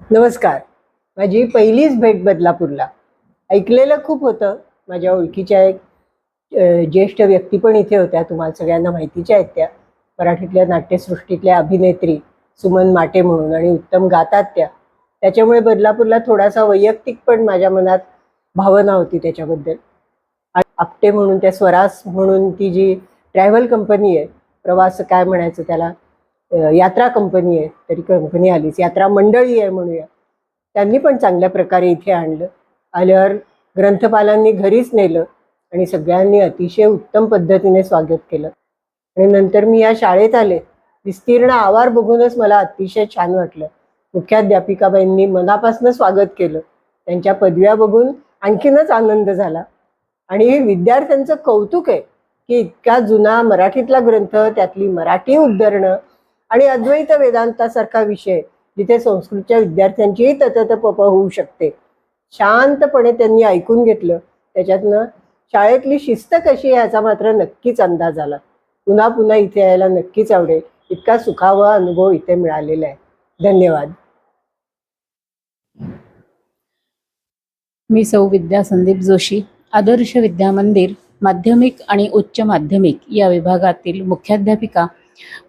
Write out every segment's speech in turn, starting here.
नमस्कार. माझी पहिलीच भेट बदलापूरला. ऐकलेलं खूप होतं. माझ्या ओळखीच्या एक ज्येष्ठ व्यक्ती पण इथे होत्या. तुम्हाला सगळ्यांना माहितीच्या आहेत त्या. मराठीतल्या नाट्यसृष्टीतल्या अभिनेत्री सुमन माटे म्हणून आणि उत्तम गातात त्या. त्याच्यामुळे बदलापूरला थोडासा वैयक्तिक पण माझ्या मनात भावना होती त्याच्याबद्दल. आणि आपटे म्हणून त्या स्वराज म्हणून ती जी ट्रॅव्हल कंपनी आहे, प्रवास काय म्हणायचं त्याला, यात्रा कंपनी आहे, तरी कंपनी आलीच, यात्रा मंडळी आहे म्हणूया. त्यांनी पण चांगल्या प्रकारे इथे आणलं. आल्यावर ग्रंथपालांनी घरीच नेलं आणि सगळ्यांनी अतिशय उत्तम पद्धतीने स्वागत केलं. आणि नंतर मी या शाळेत आले. विस्तीर्ण आवार बघूनच मला अतिशय छान वाटलं. मुख्याध्यापिकाबाईंनी मनापासून स्वागत केलं. त्यांच्या पदव्या बघून आणखीनच आनंद झाला. आणि विद्यार्थ्यांचं कौतुक आहे की इतका जुना मराठीतला ग्रंथ, त्यातली मराठी उद्धरणं आणि अद्वैत वेदांतासारखा विषय जिथे संस्कृतच्या विद्यार्थ्यांचीही तततपप होऊ शकते, शांतपणे त्यांनी ऐकून घेतलं. त्याच्यातनं शाळेतली शिस्त कशी आहे याचा मात्र नक्कीच अंदाज आला. पुन्हा पुन्हा इथे यायला नक्कीच आवडेल. इतका सुखावा अनुभव इथे मिळालेला आहे. धन्यवाद. मी सौ विद्या संदीप जोशी, आदर्श विद्या मंदिर माध्यमिक आणि उच्च माध्यमिक या विभागातील मुख्याध्यापिका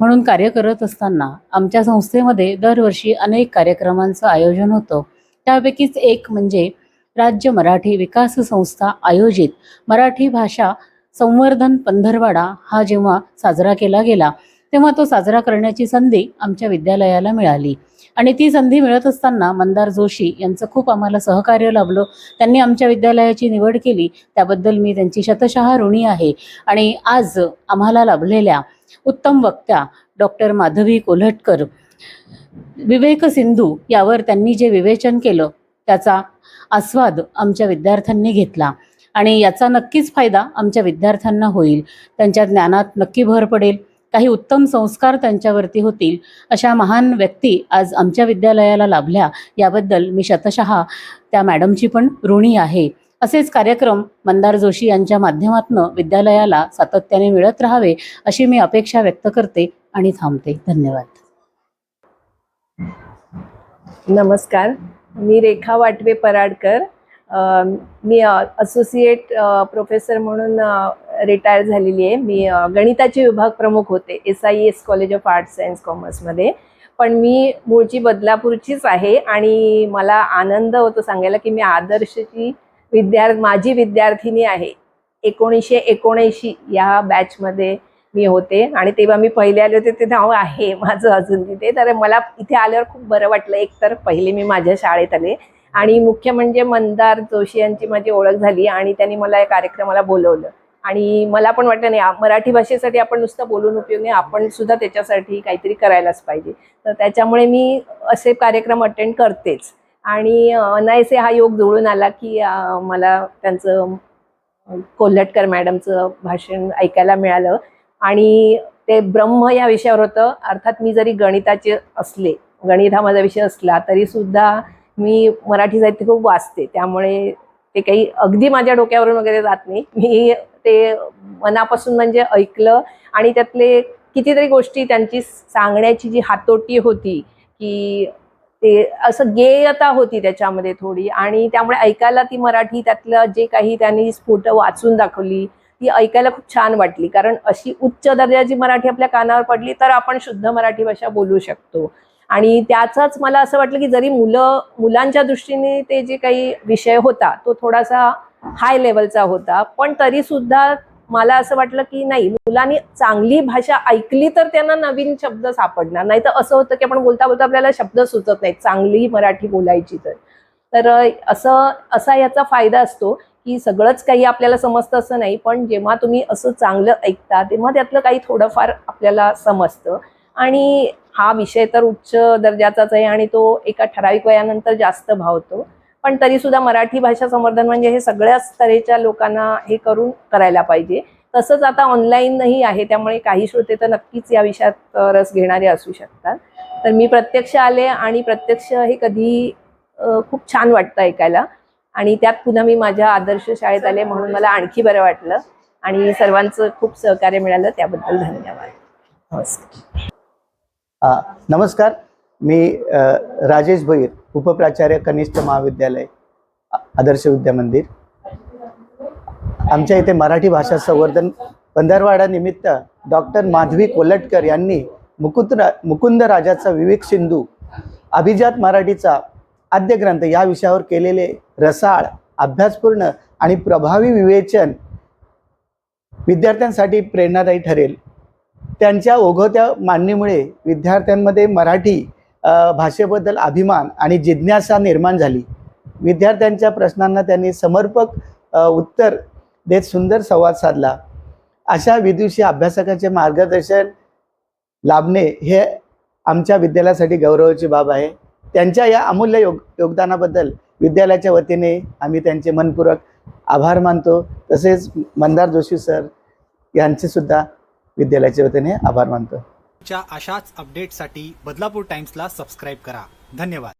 म्हणून कार्य करत असताना आमच्या संस्थेमध्ये दरवर्षी अनेक कार्यक्रमांचं आयोजन होतं. त्यापैकीच एक म्हणजे राज्य मराठी विकास संस्था आयोजित मराठी भाषा संवर्धन पंधरवाडा हा जेव्हा साजरा केला गेला तेव्हा तो साजरा करण्याची संधी आमच्या विद्यालयाला मिळाली. आणि ती संधी मिळत असताना मंदार जोशी यांचं खूप आम्हाला सहकार्य लाभलं. त्यांनी आमच्या विद्यालयाची निवड केली, त्याबद्दल मी त्यांची शतशः ऋणी आहे. आणि आज आम्हाला लाभलेल्या उत्तम वक्त्या डॉक्टर माधवी कोल्हटकर, विवेक सिंधू यावर त्यांनी जे विवेचन केलं त्याचा आस्वाद आमच्या विद्यार्थ्यांनी घेतला आणि याचा नक्कीच फायदा आमच्या विद्यार्थ्यांना होईल. त्यांच्या ज्ञानात नक्की भर पडेल, काही उत्तम संस्कार त्यांच्यावरती होतील. अशा महान व्यक्ती आज आमच्या विद्यालयाला लाभल्या, याबद्दल मी शतशः त्या मॅडमची पण ऋणी आहे. असेच कार्यक्रम मंदार जोशी यांच्या माध्यमातून विद्यालयाला सातत्याने मिळत राहावे अशी मी अपेक्षा व्यक्त करते आणि थांबते. धन्यवाद. नमस्कार, मी रेखा वाटवे पराडकर. मी असोसिएट प्रोफेसर म्हणून रिटायर झालेली आहे. मी गणिताचे विभाग प्रमुख होते SIES college of arts science कॉमर्समध्ये. पण मी मूळची बदलापूरचीच आहे आणि मला आनंद होतो सांगायला की मी आदर्शची माझी विद्यार्थिनी आहे. 1979 या बॅचमध्ये मी होते आणि तेव्हा मी पहिले आले होते. ते नाव आहे माझं अजून तिथे. तर मला इथे आल्यावर खूप बरं वाटलं. एकतर पहिले मी माझ्या शाळेत आले आणि मुख्य म्हणजे मंदार जोशी यांची माझी ओळख झाली आणि त्यांनी मला या कार्यक्रमाला बोलवलं. आणि मला पण वाटलं नाही, मराठी भाषेसाठी आपण नुसतं बोलून उपयोग नाही, आपण सुद्धा त्याच्यासाठी काहीतरी करायलाच पाहिजे. तर त्याच्यामुळे मी असे कार्यक्रम अटेंड करतेच. आणि अनायसे हा योग जुळून आला की मला त्यांचं कोल्हटकर मॅडमचं भाषण ऐकायला मिळालं. आणि ते ब्रह्म या विषयावर होतं. अर्थात मी जरी गणिताचे असले, गणित हा माझा विषय असला तरी सुद्धा मी मराठी साहित्य खूप वाचते, त्यामुळे ते काही अगदी माझ्या डोक्यावरून वगैरे जात नाही. मी ते मनापासून म्हणजे ऐकलं आणि त्यातले कितीतरी गोष्टी त्यांची सांगण्याची जी हातोटी होती की ते असं गेयता होती त्याच्यामध्ये थोडी, आणि त्यामुळे ऐकायला ती मराठी त्यातलं जे काही त्यांनी स्फुट वाचून दाखवली ती ऐकायला खूप छान वाटली. कारण अशी उच्च दर्जाची मराठी आपल्या कानावर पडली तर आपण शुद्ध मराठी भाषा बोलू शकतो. आणि त्याचंच मला असं वाटलं की जरी मुलांच्या दृष्टीने ते जे काही विषय होता तो थोडासा हाय लेवलचा होता, पण तरी सुद्धा मला असं वाटलं की नाही, मुलांनी चांगली भाषा ऐकली तर त्यांना नवीन शब्द सापडणार. नाही तर असं होतं की आपण बोलता बोलता आपल्याला शब्द सुचत नाहीत चांगली मराठी बोलायची तर असा याचा फायदा असतो की सगळंच काही आपल्याला समजतं असं नाही, पण जेव्हा तुम्ही असं चांगलं ऐकता तेव्हा त्यातलं काही थोडंफार आपल्याला समजतं. आणि हा विषय तर उच्च दर्जाचाच आहे आणि तो एका ठराविक वयानंतर जास्त भावतो. पण तरी सुद्धा मराठी भाषा संवर्धन म्हणजे हे सगळ्याच तऱ्हेच्या लोकांना हे करायला पाहिजे. तसंच आता ऑनलाईनही आहे, त्यामुळे काही श्रोते तर नक्कीच या विषयात रस घेणारे असू शकतात. तर मी प्रत्यक्ष आले आणि प्रत्यक्ष हे कधी खूप छान वाटतं ऐकायला. आणि त्यात पुन्हा मी माझ्या आदर्श शाळेत आले म्हणून मला आणखी बरं वाटलं आणि सर्वांचं खूप सहकार्य मिळालं, त्याबद्दल धन्यवाद. नमस्कार. नमस्कार. मी राजेश भोईर, उपप्राचार्य कनिष्ठ महाविद्यालय आदर्श विद्यामंदिर. आमच्या इथे मराठी भाषा संवर्धन पंधरवडा निमित्त डॉक्टर माधवी कोलटकर यांनी मुकुंद राजाचा विवेक सिंधू, अभिजात मराठीचा आद्य ग्रंथ या विषयावर केलेले रसाळ, अभ्यासपूर्ण आणि प्रभावी विवेचन विद्यार्थ्यांसाठी प्रेरणादायी ठरेल. त्यांच्या ओघवत्या मांडणीमुळे विद्यार्थ्यांमध्ये मराठी भाषेबद्दल अभिमान आणि जिज्ञासा निर्माण झाली. विद्यार्थ्यांच्या प्रश्नांना त्यांनी समर्पक उत्तर देत सुंदर संवाद साधला. अशा विदुषी अभ्यासकांचे मार्गदर्शन लाभणे हे आमच्या विद्यालयासाठी गौरवाची बाब आहे. त्यांच्या या अमूल्य योगदानाबद्दल विद्यालयाच्या वतीने आम्ही त्यांचे मनपूर्वक आभार मानतो. तसेच मंदार जोशी सर यांचे सुद्धा विद्यालयाच्या वतीने आभार मानतो. अशाच अपडेटसाठी बदलापूर टाइम्सला सबस्क्राईब करा. धन्यवाद.